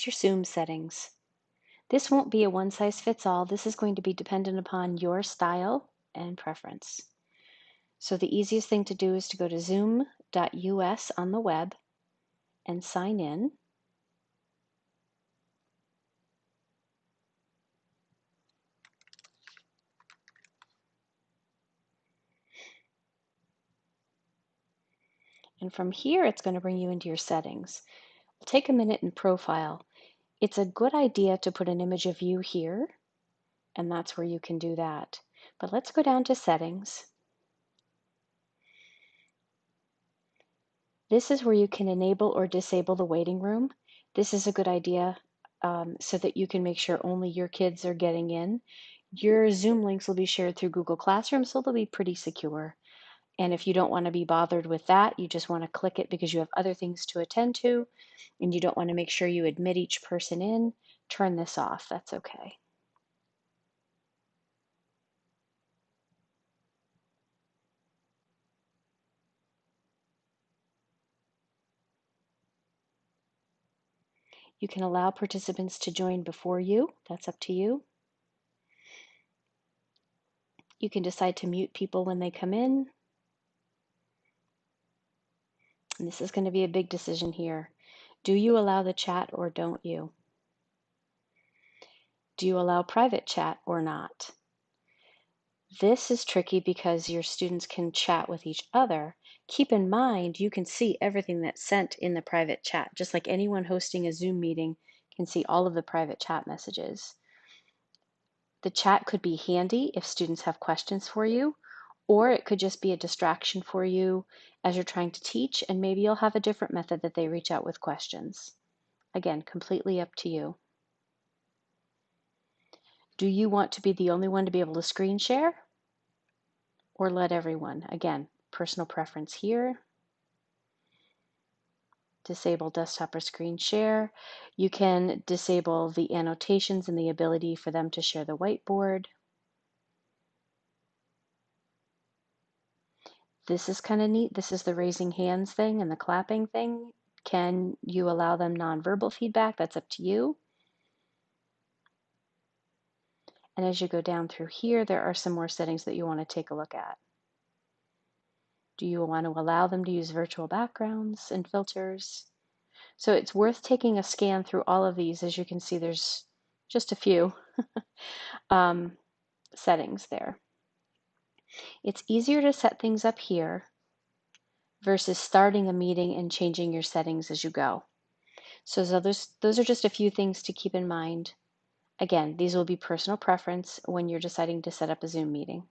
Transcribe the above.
your Zoom settings. This won't be a one-size-fits-all. This is going to be dependent upon your style and preference. So the easiest thing to do is to go to zoom.us on the web and sign in. And from here, it's going to bring you into your settings. We'll take a minute in profile. It's a good idea to put an image of you here, and that's where you can do that. But let's go down to settings. This is where you can enable or disable the waiting room. This is a good idea so that you can make sure only your kids are getting in. Your Zoom links will be shared through Google Classroom, so they'll be pretty secure. And if you don't want to be bothered with that, you just want to click it because you have other things to attend to, and you don't want to make sure you admit each person in, turn this off. That's okay. You can allow participants to join before you. That's up to you. You can decide to mute people when they come in. And this is going to be a big decision here. Do you allow the chat or don't you? Do you allow private chat or not? This is tricky because your students can chat with each other. Keep in mind, you can see everything that's sent in the private chat, just like anyone hosting a Zoom meeting can see all of the private chat messages. The chat could be handy if students have questions for you, or it could just be a distraction for you as you're trying to teach, and maybe you'll have a different method that they reach out with questions. Again, completely up to you. Do you want to be the only one to be able to screen share or let everyone? Again, personal preference here. Disable desktop or screen share. You can disable the annotations and the ability for them to share the whiteboard. This is kind of neat. This is the raising hands thing and the clapping thing. Can you allow them nonverbal feedback? That's up to you. And as you go down through here, there are some more settings that you want to take a look at. Do you want to allow them to use virtual backgrounds and filters? So it's worth taking a scan through all of these. As you can see, there's just a few settings there. It's easier to set things up here versus starting a meeting and changing your settings as you go. So those are just a few things to keep in mind. Again, these will be personal preference when you're deciding to set up a Zoom meeting.